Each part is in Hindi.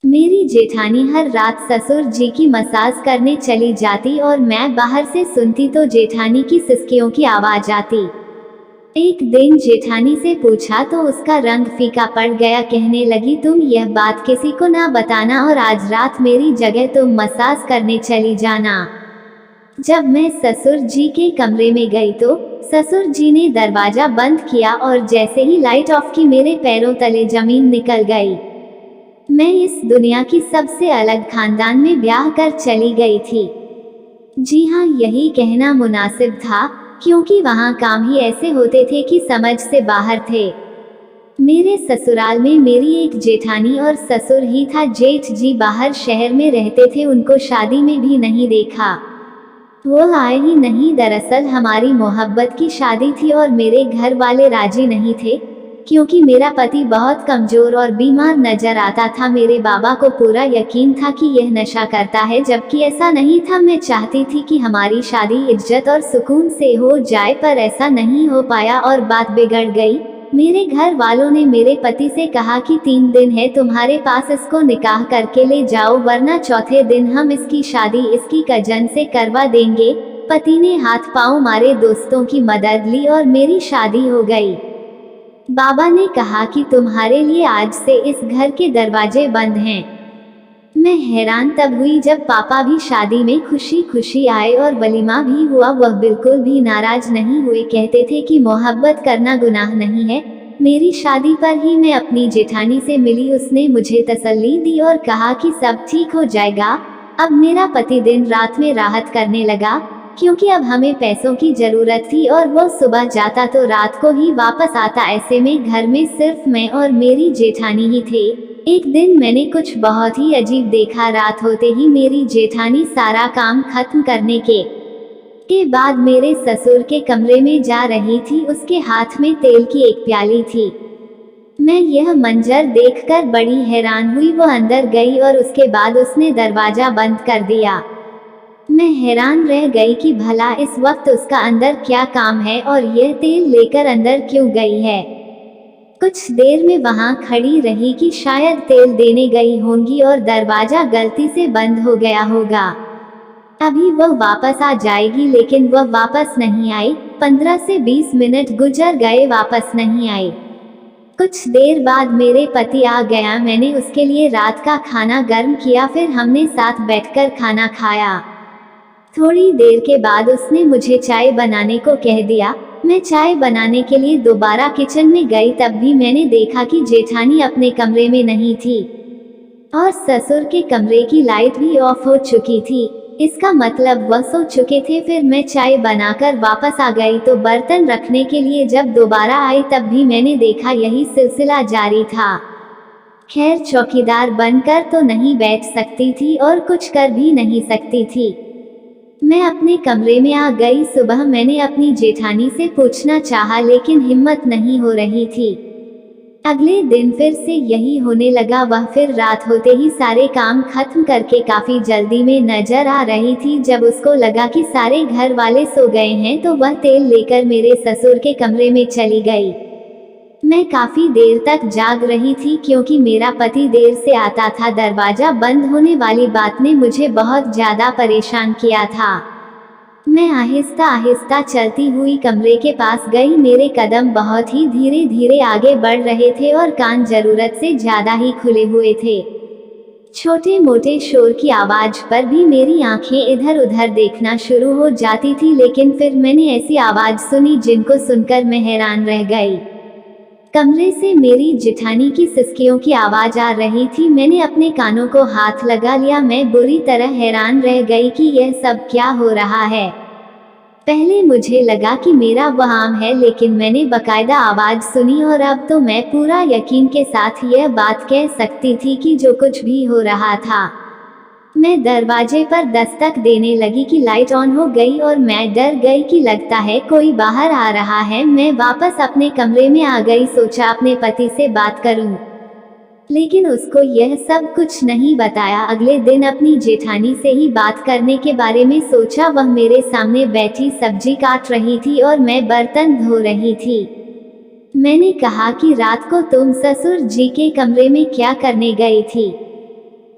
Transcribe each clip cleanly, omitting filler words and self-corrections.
मेरी जेठानी हर रात ससुर जी की मसाज करने चली जाती और मैं बाहर से सुनती तो जेठानी की सिसकियों की आवाज आती। एक दिन जेठानी से पूछा तो उसका रंग फीका पड़ गया। कहने लगी, तुम यह बात किसी को ना बताना और आज रात मेरी जगह तुम मसाज करने चली जाना। जब मैं ससुर जी के कमरे में गई तो ससुर जी ने दरवाजा बंद किया और जैसे ही लाइट ऑफ की मेरे पैरों तले जमीन निकल गई। मैं इस दुनिया की सबसे अलग खानदान में ब्याह कर चली गई थी। जी हाँ, यही कहना मुनासिब था, क्योंकि वहाँ काम ही ऐसे होते थे कि समझ से बाहर थे। मेरे ससुराल में मेरी एक जेठानी और ससुर ही था। जेठ जी बाहर शहर में रहते थे, उनको शादी में भी नहीं देखा। वो आए ही नहीं। दरअसल हमारी मोहब्बत की शादी थी और मेरे घर वाले राजी नहीं थे, क्योंकि मेरा पति बहुत कमजोर और बीमार नजर आता था। मेरे बाबा को पूरा यकीन था कि यह नशा करता है, जबकि ऐसा नहीं था। मैं चाहती थी कि हमारी शादी इज्जत और सुकून से हो जाए, पर ऐसा नहीं हो पाया और बात बिगड़ गई। मेरे घर वालों ने मेरे पति से कहा कि 3 दिन है तुम्हारे पास, इसको निकाह करके ले जाओ, वरना चौथे दिन हम इसकी शादी इसकी कजन से करवा देंगे। पति ने हाथ पांव मारे, दोस्तों की मदद ली और मेरी शादी हो गई। बाबा ने कहा कि तुम्हारे लिए आज से इस घर के दरवाजे बंद हैं। मैं हैरान तब हुई जब पापा भी शादी में खुशी खुशी आए और वलीमा भी हुआ। वह बिल्कुल भी नाराज नहीं हुए, कहते थे कि मोहब्बत करना गुनाह नहीं है। मेरी शादी पर ही मैं अपनी जेठानी से मिली। उसने मुझे तसल्ली दी और कहा कि सब ठीक हो जाएगा। अब मेरा पति दिन रात में राहत करने लगा, क्योंकि अब हमें पैसों की जरूरत थी और वो सुबह जाता तो रात को ही वापस आता। ऐसे में घर में सिर्फ मैं और मेरी जेठानी ही थे। एक दिन मैंने कुछ बहुत ही अजीब देखा। रात होते ही मेरी जेठानी सारा काम खत्म करने के बाद मेरे ससुर के कमरे में जा रही थी। उसके हाथ में तेल की एक प्याली थी। मैं यह मंजर देखकर बड़ी हैरान हुई। वो अंदर गई और उसके बाद उसने दरवाजा बंद कर दिया। मैं हैरान रह गई कि भला इस वक्त उसका अंदर क्या काम है और यह तेल लेकर अंदर क्यों गई है। कुछ देर में वहां खड़ी रही कि शायद तेल देने गई होंगी और दरवाजा गलती से बंद हो गया होगा। अभी वह वापस आ जाएगी, लेकिन वह वापस नहीं आई। 15 से 20 मिनट गुजर गए, वापस नहीं आई। कुछ देर बाद मेरे पति आ गया। मैंने उसके लिए रात का खाना गर्म किया, फिर हमने साथ बैठकर खाना खाया। थोड़ी देर के बाद उसने मुझे चाय बनाने को कह दिया। मैं चाय बनाने के लिए दोबारा किचन में गई, तब भी मैंने देखा कि जेठानी अपने कमरे में नहीं थी और ससुर के कमरे की लाइट भी ऑफ हो चुकी थी। इसका मतलब वह सो चुके थे। फिर मैं चाय बनाकर वापस आ गई तो बर्तन रखने के लिए जब दोबारा आई, तब भी मैंने देखा यही सिलसिला जारी था। खैर, चौकीदार बनकर तो नहीं बैठ सकती थी और कुछ कर भी नहीं सकती थी। मैं अपने कमरे में आ गई। सुबह मैंने अपनी जेठानी से पूछना चाहा, लेकिन हिम्मत नहीं हो रही थी। अगले दिन फिर से यही होने लगा। वह फिर रात होते ही सारे काम खत्म करके काफी जल्दी में नजर आ रही थी। जब उसको लगा कि सारे घर वाले सो गए हैं तो वह तेल लेकर मेरे ससुर के कमरे में चली गई। मैं काफी देर तक जाग रही थी, क्योंकि मेरा पति देर से आता था। दरवाजा बंद होने वाली बात ने मुझे बहुत ज्यादा परेशान किया था। मैं आहिस्ता आहिस्ता चलती हुई कमरे के पास गई। मेरे कदम बहुत ही धीरे धीरे आगे बढ़ रहे थे और कान जरूरत से ज्यादा ही खुले हुए थे। छोटे मोटे शोर की आवाज पर भी मेरी आंखें इधर उधर देखना शुरू हो जाती थी, लेकिन फिर मैंने ऐसी आवाज सुनी जिनको सुनकर मैं हैरान रह गई। कमरे से मेरी जेठानी की सिसकियों की आवाज आ रही थी। मैंने अपने कानों को हाथ लगा लिया। मैं बुरी तरह हैरान रह गई कि यह सब क्या हो रहा है। पहले मुझे लगा कि मेरा वहम है, लेकिन मैंने बकायदा आवाज सुनी और अब तो मैं पूरा यकीन के साथ यह बात कह सकती थी कि जो कुछ भी हो रहा था। मैं दरवाजे पर दस्तक देने लगी कि लाइट ऑन हो गई और मैं डर गई कि लगता है कोई बाहर आ रहा है। मैं वापस अपने कमरे में आ गई। सोचा अपने पति से बात करूं, लेकिन उसको यह सब कुछ नहीं बताया। अगले दिन अपनी जेठानी से ही बात करने के बारे में सोचा। वह मेरे सामने बैठी सब्जी काट रही थी और मैं बर्तन धो रही थी। मैंने कहा कि रात को तुम ससुर जी के कमरे में क्या करने गई थी।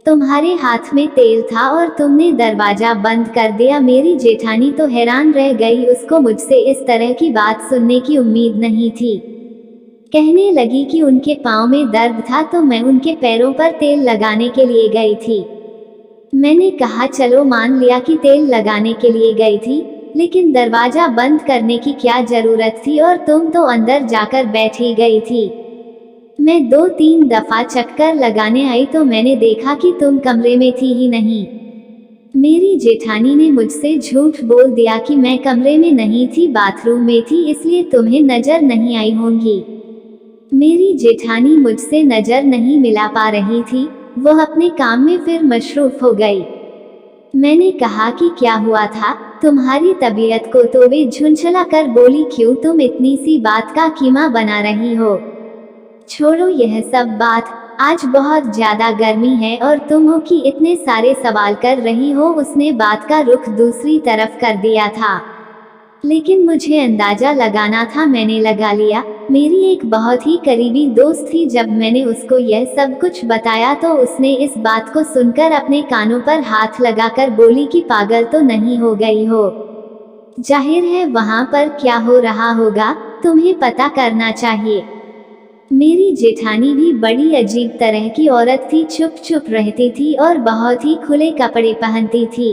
तुम्हारे हाथ में तेल था और तुमने दरवाजा बंद कर दिया। मेरी जेठानी तो हैरान रह गई, उसको मुझसे इस तरह की बात सुनने की उम्मीद नहीं थी। कहने लगी कि उनके पाँव में दर्द था तो मैं उनके पैरों पर तेल लगाने के लिए गई थी। मैंने कहा चलो, मान लिया कि तेल लगाने के लिए गई थी, लेकिन दरवाजा बंद करने की क्या जरूरत थी, और तुम तो अंदर जाकर बैठ ही गई थी। मैं 2-3 दफा चक्कर लगाने आई तो मैंने देखा कि तुम कमरे में थी ही नहीं। मेरी जेठानी ने मुझसे झूठ बोल दिया कि मैं कमरे में नहीं थी, बाथरूम में थी, इसलिए तुम्हें नजर नहीं आई होंगी। मेरी जेठानी मुझसे नजर नहीं मिला पा रही थी, वह अपने काम में फिर मशरूफ हो गई। मैंने कहा कि क्या हुआ था तुम्हारी तबीयत को, तो वे झुंझला कर बोली, क्यों तुम इतनी सी बात का कीमा बना रही हो। छोड़ो यह सब बात, आज बहुत ज्यादा गर्मी है और तुम हो कि इतने सारे सवाल कर रही हो। उसने बात का रुख दूसरी तरफ कर दिया था, लेकिन मुझे अंदाजा लगाना था, मैंने लगा लिया। मेरी एक बहुत ही करीबी दोस्त थी, जब मैंने उसको यह सब कुछ बताया तो उसने इस बात को सुनकर अपने कानों पर हाथ लगाकर बोली कि पागल तो नहीं हो गई हो, जाहिर है वहां पर क्या हो रहा होगा, तुम्हें पता करना चाहिए। मेरी जेठानी भी बड़ी अजीब तरह की औरत थी, चुप चुप रहती थी और बहुत ही खुले कपड़े पहनती थी।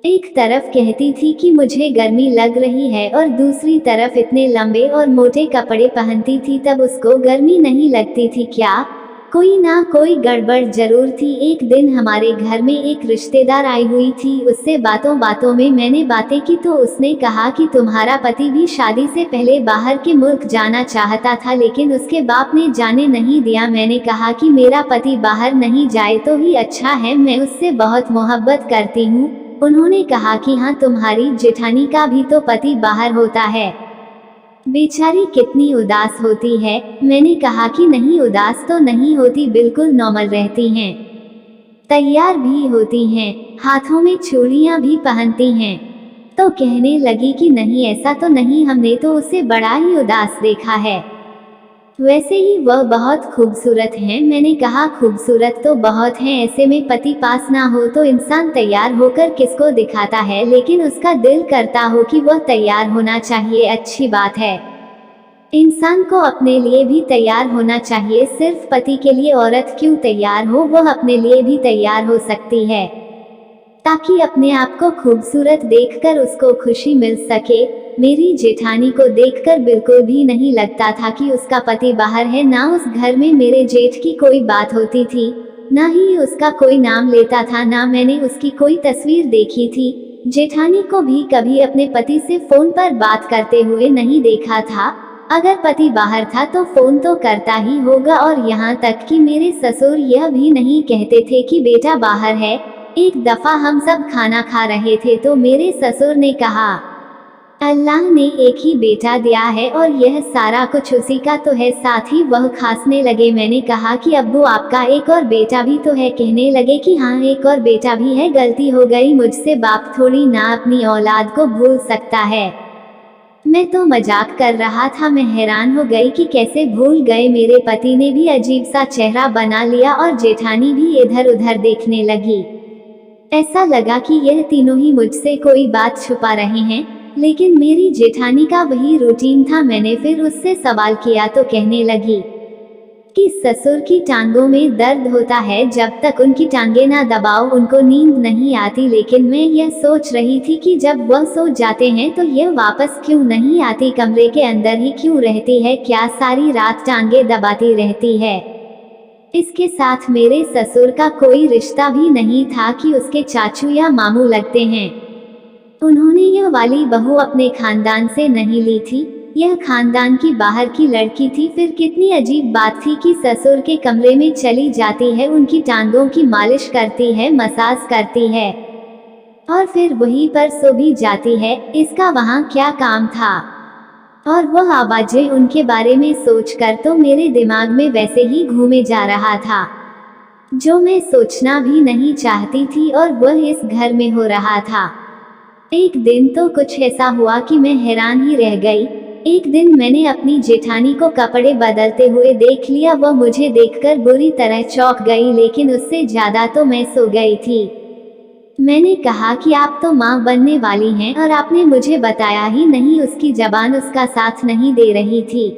एक तरफ कहती थी कि मुझे गर्मी लग रही है और दूसरी तरफ इतने लंबे और मोटे कपड़े पहनती थी, तब उसको गर्मी नहीं लगती थी क्या? कोई ना कोई गड़बड़ जरूर थी। एक दिन हमारे घर में एक रिश्तेदार आई हुई थी, उससे बातों बातों में मैंने बातें की तो उसने कहा कि तुम्हारा पति भी शादी से पहले बाहर के मुल्क जाना चाहता था, लेकिन उसके बाप ने जाने नहीं दिया। मैंने कहा कि मेरा पति बाहर नहीं जाए तो ही अच्छा है, मैं उससे बहुत मोहब्बत करती हूँ। उन्होंने कहा कि हाँ, तुम्हारी जेठानी का भी तो पति बाहर होता है, बेचारी कितनी उदास होती है। मैंने कहा कि नहीं, उदास तो नहीं होती, बिल्कुल नॉर्मल रहती हैं, तैयार भी होती हैं, हाथों में चूड़ियां भी पहनती हैं। तो कहने लगी कि नहीं, ऐसा तो नहीं, हमने तो उसे बड़ा ही उदास देखा है। वैसे ही वह बहुत खूबसूरत हैं। मैंने कहा खूबसूरत तो बहुत हैं, ऐसे में पति पास ना हो तो इंसान तैयार होकर किसको दिखाता है, लेकिन उसका दिल करता हो कि वह तैयार होना चाहिए, अच्छी बात है। इंसान को अपने लिए भी तैयार होना चाहिए, सिर्फ पति के लिए औरत क्यों तैयार हो, वह अपने लिए भी तैयार हो सकती है, ताकि अपने आप को खूबसूरत देखकर उसको खुशी मिल सके। मेरी जेठानी को देखकर बिल्कुल भी नहीं लगता था कि उसका पति बाहर है, ना उस घर में मेरे जेठ की कोई बात होती थी, ना ही उसका कोई नाम लेता था, ना मैंने उसकी कोई तस्वीर देखी थी। जेठानी को भी कभी अपने पति से फोन पर बात करते हुए नहीं देखा था। अगर पति बाहर था तो फोन तो करता ही होगा, और यहाँ तक कि मेरे ससुर यह भी नहीं कहते थे कि बेटा बाहर है। एक दफा हम सब खाना खा रहे थे तो मेरे ससुर ने कहा, अल्लाह ने एक ही बेटा दिया है और यह सारा कुछ उसी का तो है। साथ ही वह खांसने लगे। मैंने कहा कि अब्बू, आपका एक और बेटा भी तो है। कहने लगे कि हाँ, एक और बेटा भी है, गलती हो गई मुझसे, बाप थोड़ी ना अपनी औलाद को भूल सकता है। मैं तो मजाक कर रहा था। मैं हैरान हो गई कि कैसे भूल गए। मेरे पति ने भी अजीब सा चेहरा बना लिया और जेठानी भी इधर उधर देखने लगी। ऐसा लगा कि यह तीनों ही मुझसे कोई बात छुपा रहे हैं, लेकिन मेरी जेठानी का वही रूटीन था। मैंने फिर उससे सवाल किया तो कहने लगी कि ससुर की टांगों में दर्द होता है, जब तक उनकी टांगें ना दबाओ उनको नींद नहीं आती। लेकिन मैं यह सोच रही थी कि जब वह सो जाते हैं तो यह वापस क्यों नहीं आती, कमरे के अंदर ही क्यों रहती है, क्या सारी रात टांगें दबाती रहती है। इसके साथ मेरे ससुर का कोई रिश्ता भी नहीं था कि उसके चाचू या मामू लगते हैं। उन्होंने यह वाली बहू अपने खानदान से नहीं ली थी, यह खानदान की बाहर की लड़की थी। फिर कितनी अजीब बात थी कि ससुर के कमरे में चली जाती है, उनकी टांगों की मालिश करती है, मसाज करती है और फिर वहीं पर सो भी जाती है। इसका वहाँ क्या काम था? और वह आवाजें, उनके बारे में सोचकर तो मेरे दिमाग में वैसे ही घूमे जा रहा था, जो मैं सोचना भी नहीं चाहती थी, और वह इस घर में हो रहा था। एक दिन तो कुछ ऐसा हुआ कि मैं हैरान ही रह गई। एक दिन मैंने अपनी जेठानी को कपड़े बदलते हुए देख लिया। वह मुझे देखकर बुरी तरह चौंक गई, लेकिन उससे ज्यादा तो मैं सो गई थी। मैंने कहा कि आप तो माँ बनने वाली हैं और आपने मुझे बताया ही नहीं। उसकी जबान उसका साथ नहीं दे रही थी।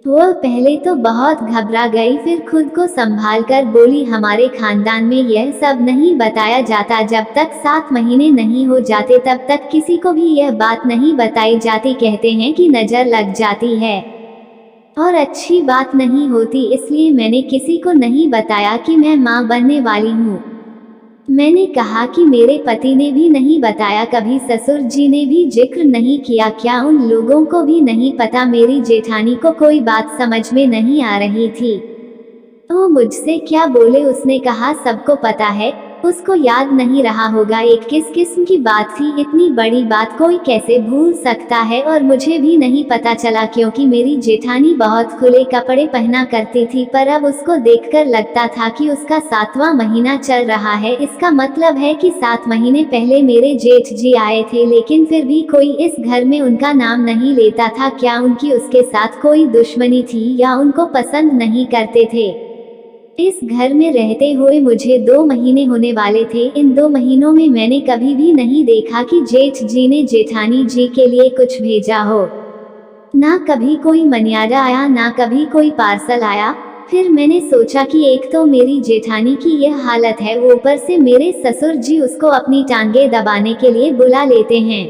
वह पहले तो बहुत घबरा गई, फिर खुद को संभाल कर बोली, हमारे खानदान में यह सब नहीं बताया जाता। जब तक 7 महीने नहीं हो जाते तब तक किसी को भी यह बात नहीं बताई जाती। कहते हैं कि नजर लग जाती है और अच्छी बात नहीं होती, इसलिए मैंने किसी को नहीं बताया कि मैं माँ बनने वाली हूँ। मैंने कहा कि मेरे पति ने भी नहीं बताया, कभी ससुर जी ने भी जिक्र नहीं किया। क्या उन लोगों को भी नहीं पता? मेरी जेठानी को कोई बात समझ में नहीं आ रही थी। तो मुझसे क्या बोले? उसने कहा सबको पता है। उसको याद नहीं रहा होगा एक किस किस्म की बात थी। इतनी बड़ी बात कोई कैसे भूल सकता है? और मुझे भी नहीं पता चला, क्योंकि मेरी जेठानी बहुत खुले कपड़े पहना करती थी, पर अब उसको देखकर लगता था कि उसका 7वां महीना चल रहा है। इसका मतलब है कि 7 महीने पहले मेरे जेठ जी आए थे, लेकिन फिर भी कोई इस घर में उनका नाम नहीं लेता था। क्या उनकी उसके साथ कोई दुश्मनी थी या उनको पसंद नहीं करते थे? इस घर में रहते हुए मुझे 2 महीने होने वाले थे। इन 2 महीनों में मैंने कभी भी नहीं देखा कि जेठ जी ने जेठानी जी के लिए कुछ भेजा हो। ना कभी कोई मनियारा आया, ना कभी कोई पार्सल आया। फिर मैंने सोचा कि एक तो मेरी जेठानी की यह हालत है, ऊपर से मेरे ससुर जी उसको अपनी टांगे दबाने के लिए बुला लेते हैं,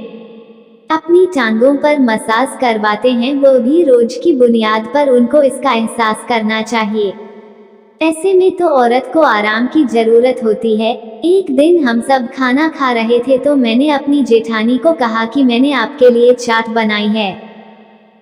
अपनी टांगों पर मसाज करवाते हैं, वो भी रोज की बुनियाद पर। उनको इसका एहसास करना चाहिए। ऐसे में तो औरत को आराम की जरूरत होती है। एक दिन हम सब खाना खा रहे थे तो मैंने अपनी जेठानी को कहा कि मैंने आपके लिए चाट बनाई है।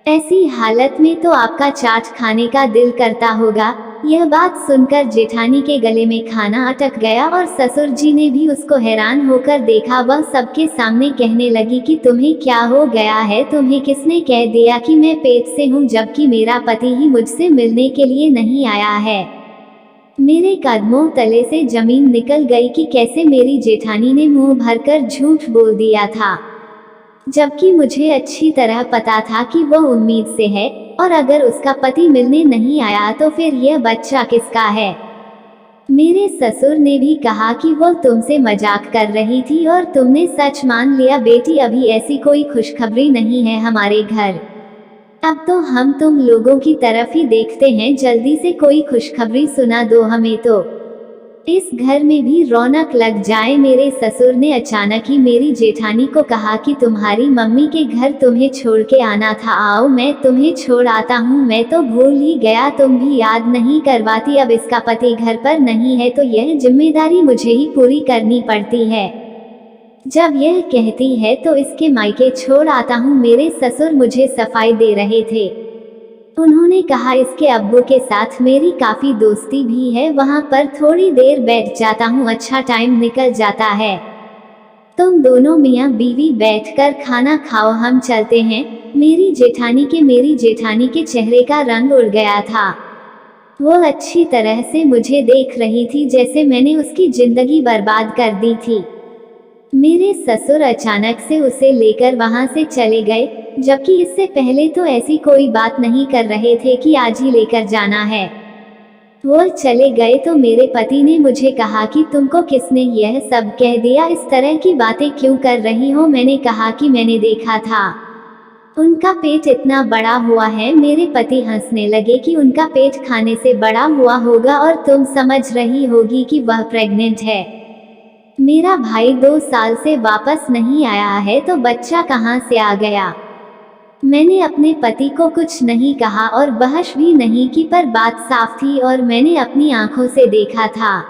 ऐसी हालत में तो आपका चाट खाने का दिल करता होगा। यह बात सुनकर जेठानी के गले में खाना अटक गया और ससुर जी ने भी उसको हैरान होकर देखा। वह सबके सामने कहने लगी कि तुम्हें क्या हो गया है? तुम्हें किसने कह दिया कि मैं पेट से हूँ, जबकि मेरा पति ही मुझसे मिलने के लिए नहीं आया है? मेरे कदमों तले से जमीन निकल गई कि कैसे मेरी जेठानी ने मुंह भरकर झूठ बोल दिया था, जबकि मुझे अच्छी तरह पता था कि वह उम्मीद से है, और अगर उसका पति मिलने नहीं आया तो फिर यह बच्चा किसका है? मेरे ससुर ने भी कहा कि वो तुमसे मजाक कर रही थी और तुमने सच मान लिया। बेटी, अभी ऐसी कोई खुशखबरी नहीं है हमारे घर। अब तो हम तुम लोगों की तरफ ही देखते हैं, जल्दी से कोई खुशखबरी सुना दो हमें, तो इस घर में भी रौनक लग जाए। मेरे ससुर ने अचानक ही मेरी जेठानी को कहा कि तुम्हारी मम्मी के घर तुम्हें छोड़ के आना था, आओ मैं तुम्हें छोड़ आता हूँ। मैं तो भूल ही गया, तुम भी याद नहीं करवाती। अब इसका पति घर पर नहीं है तो यह जिम्मेदारी मुझे ही पूरी करनी पड़ती है। जब यह कहती है तो इसके मायके छोड़ आता हूँ। मेरे ससुर मुझे सफाई दे रहे थे। उन्होंने कहा इसके अब्बू के साथ मेरी काफी दोस्ती भी है, वहां पर थोड़ी देर बैठ जाता हूँ, अच्छा टाइम निकल जाता है। तुम दोनों मियाँ बीवी बैठकर खाना खाओ, हम चलते हैं। मेरी जेठानी के चेहरे का रंग उड़ गया था। वो अच्छी तरह से मुझे देख रही थी जैसे मैंने उसकी जिंदगी बर्बाद कर दी थी। मेरे ससुर अचानक से उसे लेकर वहां से चले गए, जबकि इससे पहले तो ऐसी कोई बात नहीं कर रहे थे कि आज ही लेकर जाना है। वो चले गए तो मेरे पति ने मुझे कहा कि तुमको किसने यह सब कह दिया? इस तरह की बातें क्यों कर रही हो? मैंने कहा कि मैंने देखा था, उनका पेट इतना बड़ा हुआ है। मेरे पति हंसने लगे कि उनका पेट खाने से बड़ा हुआ होगा और तुम समझ रही होगी कि वह प्रेग्नेंट है। मेरा भाई 2 साल से वापस नहीं आया है तो बच्चा कहाँ से आ गया? मैंने अपने पति को कुछ नहीं कहा और बहस भी नहीं की, पर बात साफ थी और मैंने अपनी आंखों से देखा था।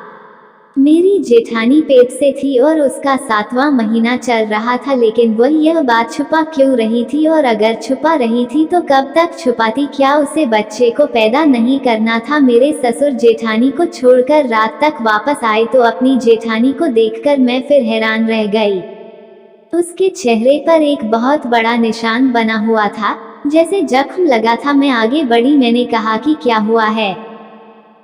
मेरी जेठानी पेट से थी और उसका 7वां महीना चल रहा था, लेकिन वह यह बात छुपा क्यों रही थी? और अगर छुपा रही थी तो कब तक छुपाती? क्या उसे बच्चे को पैदा नहीं करना था? मेरे ससुर जेठानी को छोड़कर रात तक वापस आए तो अपनी जेठानी को देखकर मैं फिर हैरान रह गई। उसके चेहरे पर एक बहुत बड़ा निशान बना हुआ था, जैसे जख्म लगा था। मैं आगे बढ़ी, मैंने कहा कि क्या हुआ है,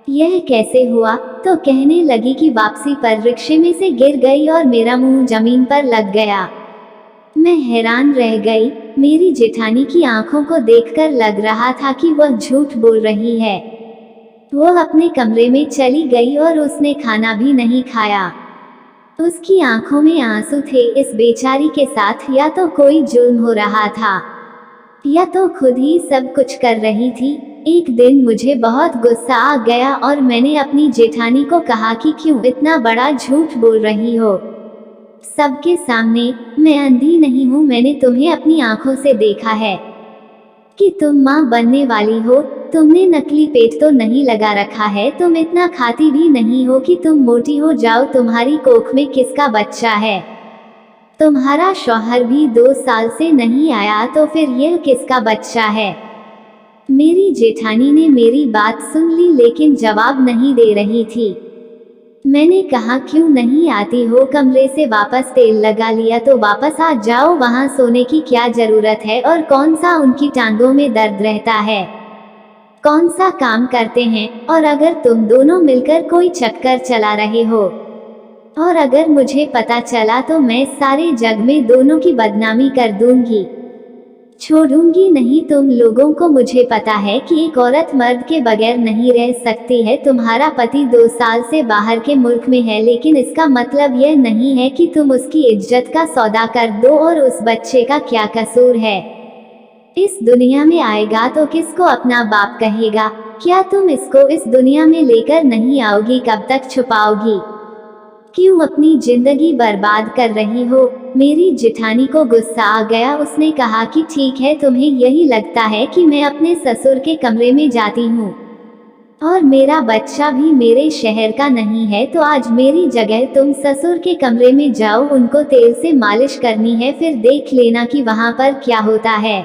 यह कैसे हुआ? तो कहने लगी कि वापसी पर रिक्शे में से गिर गई और मेरा मुंह जमीन पर लग गया। मैं हैरान रह गई। मेरी जेठानी की आंखों को देखकर लग रहा था कि वह झूठ बोल रही है। वो अपने कमरे में चली गई और उसने खाना भी नहीं खाया। उसकी आंखों में आंसू थे। इस बेचारी के साथ या तो कोई जुल्म हो रहा था या तो खुद ही सब कुछ कर रही थी। एक दिन मुझे बहुत गुस्सा आ गया और मैंने अपनी जेठानी को कहा कि क्यों इतना बड़ा झूठ बोल रही हो सबके सामने। मैं अंधी नहीं हूँ, मैंने तुम्हें अपनी आंखों से देखा है कि तुम माँ बनने वाली हो। तुमने नकली पेट तो नहीं लगा रखा है, तुम इतना खाती भी नहीं हो कि तुम मोटी हो जाओ। तुम्हारी कोख में किसका बच्चा है? तुम्हारा शौहर भी 2 साल से नहीं आया, तो फिर यह किसका बच्चा है? मेरी जेठानी ने मेरी बात सुन ली लेकिन जवाब नहीं दे रही थी। मैंने कहा क्यों नहीं आती हो कमरे से वापस? तेल लगा लिया तो वापस आ जाओ, वहां सोने की क्या जरूरत है? और कौन सा उनकी टांगों में दर्द रहता है? कौन सा काम करते हैं? और अगर तुम दोनों मिलकर कोई चक्कर चला रहे हो और अगर मुझे पता चला तो मैं सारे जग में दोनों की बदनामी कर दूंगी, छोड़ूंगी नहीं तुम लोगों को। मुझे पता है कि एक औरत मर्द के बगैर नहीं रह सकती है। तुम्हारा पति 2 साल से बाहर के मुल्क में है, लेकिन इसका मतलब यह नहीं है कि तुम उसकी इज्जत का सौदा कर दो। और उस बच्चे का क्या कसूर है? इस दुनिया में आएगा तो किसको अपना बाप कहेगा? क्या तुम इसको इस दुनिया में लेकर नहीं आओगी? कब तक छुपाओगी? क्यों अपनी जिंदगी बर्बाद कर रही हो? मेरी जेठानी को गुस्सा आ गया। उसने कहा कि ठीक है, तुम्हें यही लगता है कि मैं अपने ससुर के कमरे में जाती हूँ और मेरा बच्चा भी मेरे शहर का नहीं है, तो आज मेरी जगह तुम ससुर के कमरे में जाओ, उनको तेल से मालिश करनी है, फिर देख लेना कि वहां पर क्या होता है।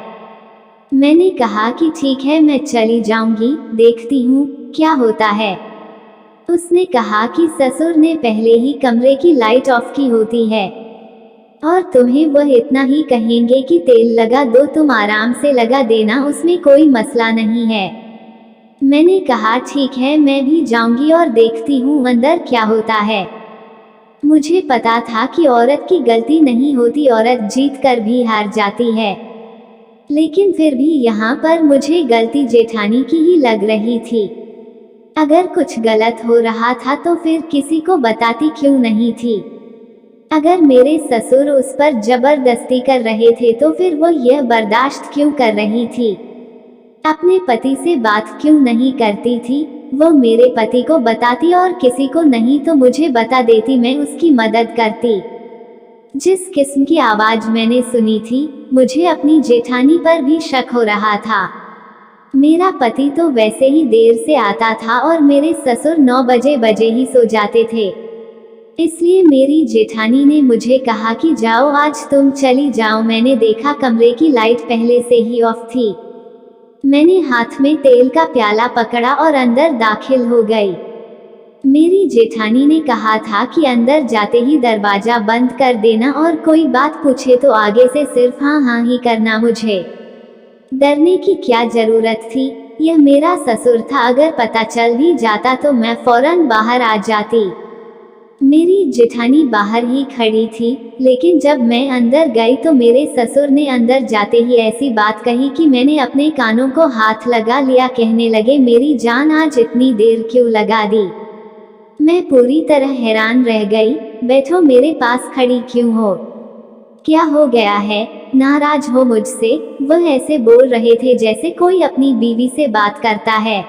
मैंने कहा कि ठीक है, मैं चली जाऊंगी, देखती हूँ क्या होता है। उसने कहा कि ससुर ने पहले ही कमरे की लाइट ऑफ की होती है और तुम्हें वह इतना ही कहेंगे कि तेल लगा दो, तुम आराम से लगा देना, उसमें कोई मसला नहीं है। मैंने कहा ठीक है, मैं भी जाऊंगी और देखती हूँ अंदर क्या होता है। मुझे पता था कि औरत की गलती नहीं होती, औरत जीत कर भी हार जाती है, लेकिन फिर भी यहाँ पर मुझे गलती जेठानी की ही लग रही थी। अगर कुछ गलत हो रहा था तो फिर किसी को बताती क्यों नहीं थी? अगर मेरे ससुर उस पर जबरदस्ती कर रहे थे तो फिर वो यह बर्दाश्त क्यों कर रही थी? अपने पति से बात क्यों नहीं करती थी? वो मेरे पति को बताती और किसी को नहीं तो मुझे बता देती, मैं उसकी मदद करती। जिस किस्म की आवाज मैंने सुनी थी, मुझे अपनी जेठानी पर भी शक हो रहा था। मेरा पति तो वैसे ही देर से आता था और मेरे ससुर 9 बजे ही सो जाते थे, इसलिए मेरी जेठानी ने मुझे कहा कि जाओ, आज तुम चली जाओ। मैंने देखा कमरे की लाइट पहले से ही ऑफ थी। मैंने हाथ में तेल का प्याला पकड़ा और अंदर दाखिल हो गई। मेरी जेठानी ने कहा था कि अंदर जाते ही दरवाजा बंद कर देना और कोई बात पूछे तो आगे से सिर्फ हाँ हाँ ही करना। मुझे डरने की क्या जरूरत थी? यह मेरा ससुर था, अगर पता चल भी जाता तो मैं फौरन बाहर आ जाती। मेरी जेठानी बाहर ही खड़ी थी, लेकिन जब मैं अंदर गई तो मेरे ससुर ने अंदर जाते ही ऐसी बात कही कि मैंने अपने कानों को हाथ लगा लिया। कहने लगे, मेरी जान आज इतनी देर क्यों लगा दी? मैं पूरी तरह हैरान रह गई। बैठो, मेरे पास खड़ी क्यों हो? क्या हो गया है? नाराज हो मुझसे? वह ऐसे बोल रहे थे जैसे कोई अपनी बीवी से बात करता है।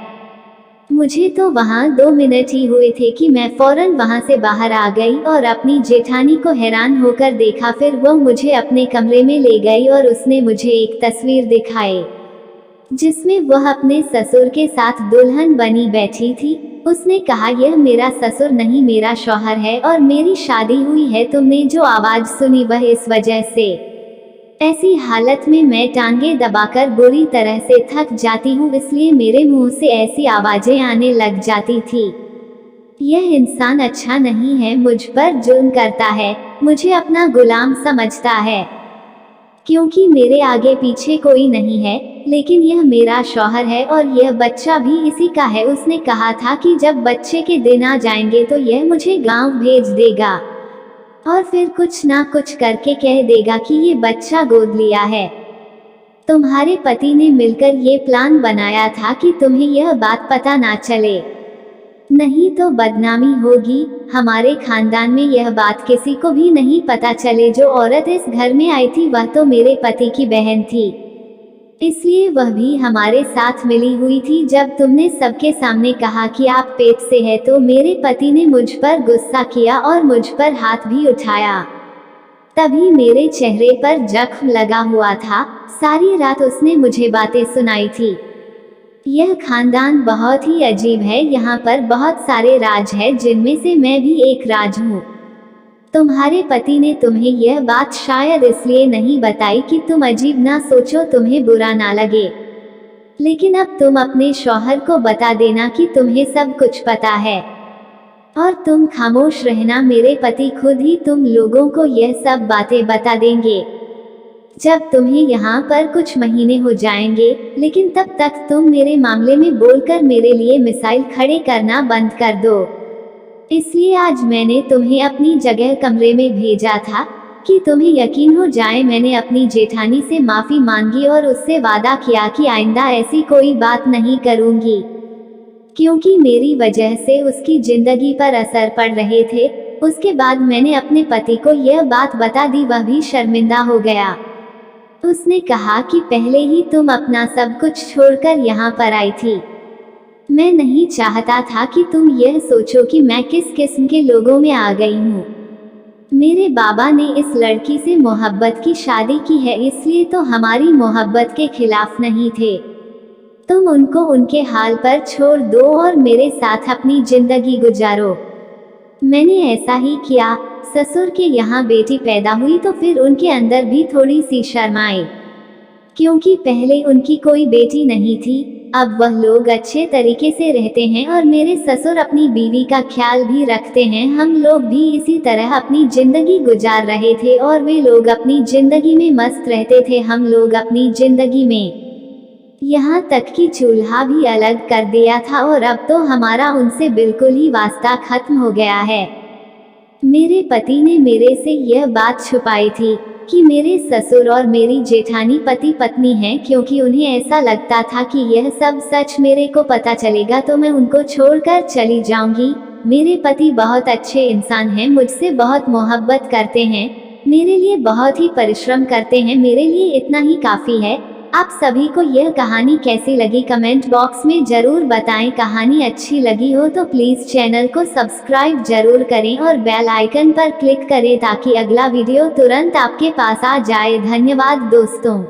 मुझे तो वहाँ 2 मिनट ही हुए थे कि मैं फौरन वहाँ से बाहर आ गई और अपनी जेठानी को हैरान होकर देखा। फिर वो मुझे अपने कमरे में ले गई और उसने मुझे एक तस्वीर दिखाई जिसमें वह अपने ससुर के साथ दुल्हन बनी बैठी थी। उसने कहा, यह मेरा ससुर नहीं, मेरा शौहर है और मेरी शादी हुई है। तुमने जो आवाज सुनी वह इस वजह से। ऐसी हालत में मैं टांगे दबाकर बुरी तरह से थक जाती हूँ, इसलिए मेरे मुंह से ऐसी आवाजें आने लग जाती थी। यह इंसान अच्छा नहीं है, मुझ पर जुल्म करता है, मुझे अपना गुलाम समझता है, क्योंकि मेरे आगे पीछे कोई नहीं है, लेकिन यह मेरा शौहर है और यह बच्चा भी इसी का है। उसने कहा था कि जब बच्चे के दिन आ जाएंगे तो यह मुझे गांव भेज देगा और फिर कुछ ना कुछ करके कह देगा कि ये बच्चा गोद लिया है। तुम्हारे पति ने मिलकर ये प्लान बनाया था कि तुम्हें यह बात पता ना चले, नहीं तो बदनामी होगी। हमारे खानदान में यह बात किसी को भी नहीं पता चले। जो औरत इस घर में आई थी वह तो मेरे पति की बहन थी, इसलिए वह भी हमारे साथ मिली हुई थी। जब तुमने सबके सामने कहा कि आप पेट से है तो मेरे पति ने मुझ पर गुस्सा किया और मुझ पर हाथ भी उठाया। तभी मेरे चेहरे पर जख्म लगा हुआ था। सारी रात उसने मुझे बातें सुनाई थी। यह खानदान बहुत ही अजीब है। यहाँ पर बहुत सारे राज हैं जिनमें से मैं भी एक राज हूँ। तुम्हारे पति ने तुम्हें यह बात शायद इसलिए नहीं बताई कि तुम अजीब ना सोचो, तुम्हें बुरा ना लगे। लेकिन अब तुम अपने शौहर को बता देना कि तुम्हें सब कुछ पता है और तुम खामोश रहना। मेरे पति खुद ही तुम लोगों को यह सब बातें बता देंगे जब तुम्हें यहाँ पर कुछ महीने हो जाएंगे। लेकिन तब तक तुम मेरे मामले में बोलकर मेरे लिए मिसाइल खड़े करना बंद कर दो। इसलिए आज मैंने तुम्हें अपनी जगह कमरे में भेजा था कि तुम्हें यकीन हो जाए। मैंने अपनी जेठानी से माफ़ी मांगी और उससे वादा किया कि आइंदा ऐसी कोई बात नहीं करूँगी, क्योंकि मेरी वजह से उसकी ज़िंदगी पर असर पड़ रहे थे। उसके बाद मैंने अपने पति को यह बात बता दी, वह भी शर्मिंदा हो गया। उसने कहा कि पहले ही तुम अपना सब कुछ छोड़कर यहाँ पर आई थी। मैं नहीं चाहता था कि तुम यह सोचो कि मैं किस किस्म के लोगों में आ गई हूँ। मेरे बाबा ने इस लड़की से मोहब्बत की शादी की है, इसलिए तो हमारी मोहब्बत के खिलाफ नहीं थे। तुम उनको उनके हाल पर छोड़ दो और मेरे साथ अपनी जिंदगी गुजारो। मैंने ऐसा ही किया। ससुर के यहाँ बेटी पैदा हुई तो फिर उनके अंदर भी थोड़ी सी शर्म आई, क्योंकि पहले उनकी कोई बेटी नहीं थी। अब वह लोग अच्छे तरीके से रहते हैं और मेरे ससुर अपनी बीवी का ख्याल भी रखते हैं। हम लोग भी इसी तरह अपनी जिंदगी गुजार रहे थे और वे लोग अपनी जिंदगी में मस्त रहते थे। हम लोग अपनी जिंदगी में यहाँ तक कि चूल्हा भी अलग कर दिया था और अब तो हमारा उनसे बिल्कुल ही वास्ता खत्म हो गया है। मेरे पति ने मेरे से यह बात छुपाई थी कि मेरे ससुर और मेरी जेठानी पति पत्नी हैं, क्योंकि उन्हें ऐसा लगता था कि यह सब सच मेरे को पता चलेगा तो मैं उनको छोड़कर चली जाऊंगी। मेरे पति बहुत अच्छे इंसान हैं, मुझसे बहुत मोहब्बत करते हैं, मेरे लिए बहुत ही परिश्रम करते हैं। मेरे लिए इतना ही काफ़ी है। आप सभी को यह कहानी कैसी लगी कमेंट बॉक्स में ज़रूर बताएं। कहानी अच्छी लगी हो तो प्लीज़ चैनल को सब्सक्राइब जरूर करें और बेल आइकन पर क्लिक करें ताकि अगला वीडियो तुरंत आपके पास आ जाए। धन्यवाद दोस्तों।